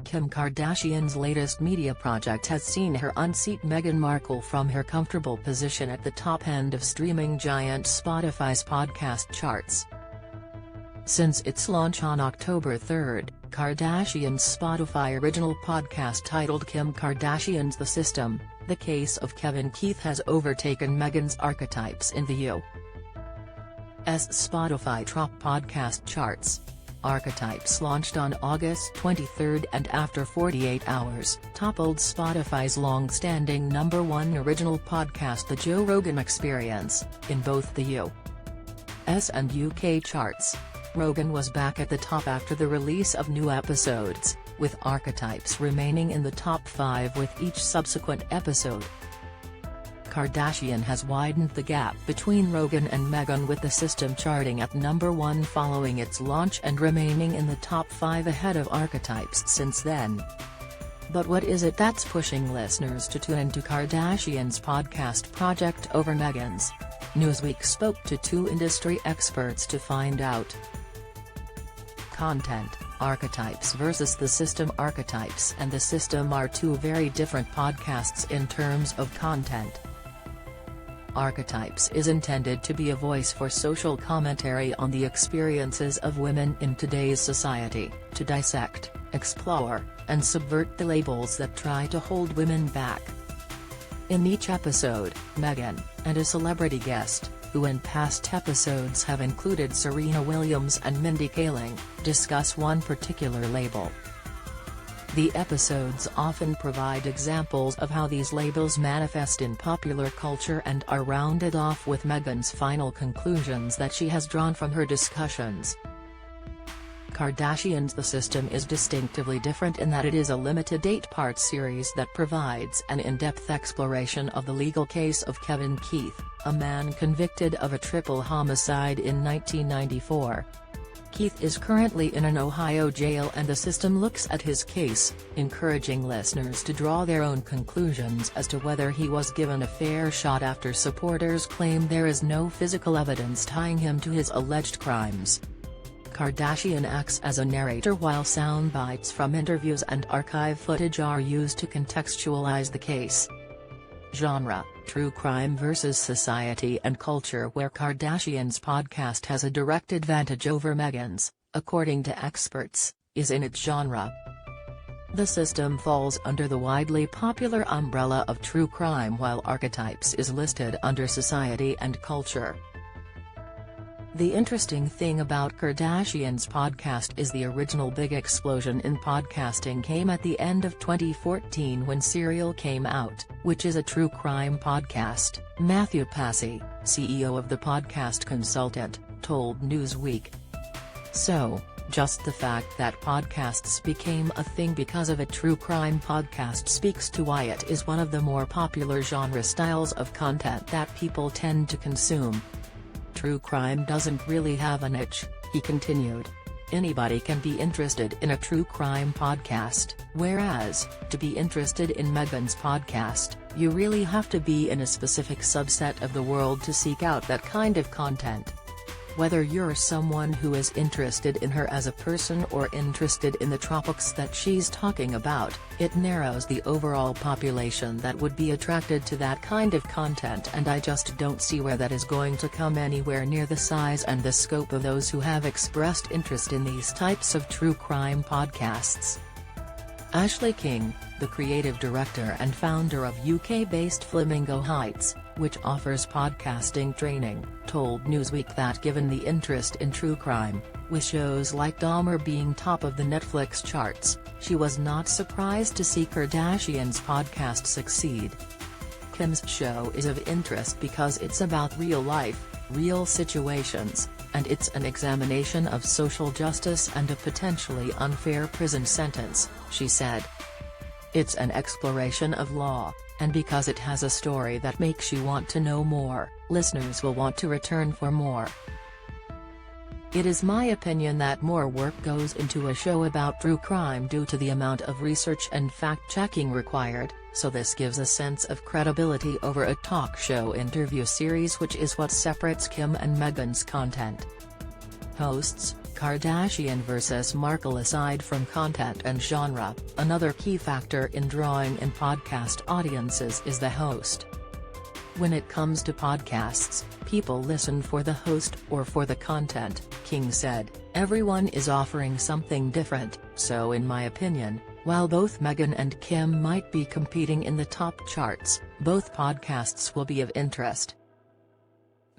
Kim Kardashian's latest media project has seen her unseat Meghan Markle from her comfortable position at the top end of streaming giant Spotify's podcast charts. Since its launch on October 3, Kardashian's Spotify original podcast titled Kim Kardashian's The System, The Case of Kevin Keith has overtaken Meghan's Archetypes in the U.S. Spotify top podcast charts. Archetypes launched on August 23 and after 48 hours, toppled Spotify's long-standing #1 original podcast The Joe Rogan Experience, in both the US and UK charts. Rogan was back at the top after the release of new episodes, with Archetypes remaining in the top 5 with each subsequent episode. Kardashian has widened the gap between Rogan and Meghan, with The System charting at #1 following its launch and remaining in the top 5 ahead of Archetypes since then. But what is it that's pushing listeners to tune into Kardashian's podcast project over Meghan's? Newsweek spoke to 2 industry experts to find out. Content: Archetypes versus The System. Archetypes and The System are 2 very different podcasts in terms of content. Archetypes is intended to be a voice for social commentary on the experiences of women in today's society, to dissect, explore, and subvert the labels that try to hold women back. In each episode, Meghan, and a celebrity guest, who in past episodes have included Serena Williams and Mindy Kaling, discuss one particular label. The episodes often provide examples of how these labels manifest in popular culture and are rounded off with Meghan's final conclusions that she has drawn from her discussions. Kardashian's The System is distinctively different in that it is a limited 8-part series that provides an in-depth exploration of the legal case of Kevin Keith, a man convicted of a triple homicide in 1994. Keith is currently in an Ohio jail, and The System looks at his case, encouraging listeners to draw their own conclusions as to whether he was given a fair shot after supporters claim there is no physical evidence tying him to his alleged crimes. Kardashian acts as a narrator while sound bites from interviews and archive footage are used to contextualize the case. Genre: true crime versus society and culture, where Kardashian's podcast has a direct advantage over Meghan's, according to experts, is in its genre. The System falls under the widely popular umbrella of true crime, while Archetypes is listed under society and culture. The interesting thing about Kardashian's podcast is the original big explosion in podcasting came at the end of 2014 when Serial came out, which is a true crime podcast, Matthew Passy, CEO of the podcast consultant, told Newsweek. So, just the fact that podcasts became a thing because of a true crime podcast speaks to why it is one of the more popular genre styles of content that people tend to consume. True crime doesn't really have a niche, he continued. Anybody can be interested in a true crime podcast, whereas, to be interested in Meghan's podcast, you really have to be in a specific subset of the world to seek out that kind of content. Whether you're someone who is interested in her as a person or interested in the topics that she's talking about, it narrows the overall population that would be attracted to that kind of content, and I just don't see where that is going to come anywhere near the size and the scope of those who have expressed interest in these types of true crime podcasts. Ashley King, the creative director and founder of UK-based Flamingo Heights, which offers podcasting training, told Newsweek that given the interest in true crime, with shows like Dahmer being top of the Netflix charts, she was not surprised to see Kardashian's podcast succeed. Kim's show is of interest because it's about real life, real situations, and it's an examination of social justice and a potentially unfair prison sentence, she said. It's an exploration of law, and because it has a story that makes you want to know more, listeners will want to return for more. It is my opinion that more work goes into a show about true crime due to the amount of research and fact-checking required, so this gives a sense of credibility over a talk show interview series, which is what separates Kim and Meghan's content. Hosts: Kardashian vs. Markle. Aside from content and genre, another key factor in drawing in podcast audiences is the host. When it comes to podcasts, people listen for the host or for the content, King said. Everyone is offering something different, so in my opinion, while both Meghan and Kim might be competing in the top charts, both podcasts will be of interest.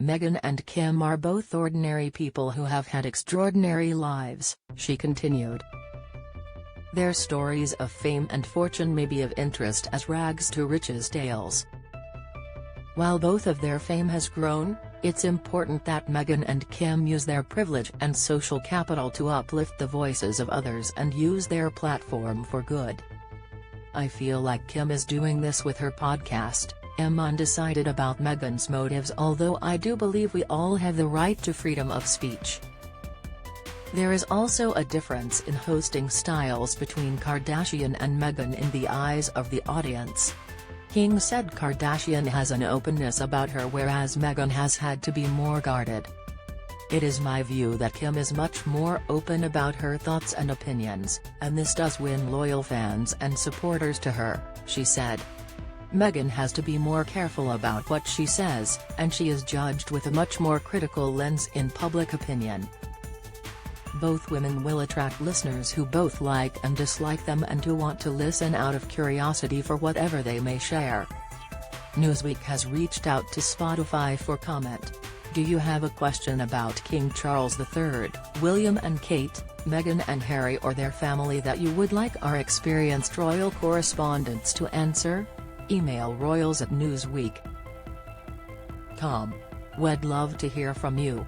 Meghan and Kim are both ordinary people who have had extraordinary lives, she continued. Their stories of fame and fortune may be of interest as rags to riches tales. While both of their fame has grown, it's important that Meghan and Kim use their privilege and social capital to uplift the voices of others and use their platform for good. I feel like Kim is doing this with her podcast. I'm undecided about Meghan's motives, although I do believe we all have the right to freedom of speech. There is also a difference in hosting styles between Kardashian and Meghan in the eyes of the audience. King said Kardashian has an openness about her whereas Meghan has had to be more guarded. It is my view that Kim is much more open about her thoughts and opinions, and this does win loyal fans and supporters to her, she said. Meghan has to be more careful about what she says, and she is judged with a much more critical lens in public opinion. Both women will attract listeners who both like and dislike them and who want to listen out of curiosity for whatever they may share. Newsweek has reached out to Spotify for comment. Do you have a question about King Charles III, William and Kate, Meghan and Harry or their family that you would like our experienced royal correspondents to answer? Email royals@newsweek.com. We'd love to hear from you.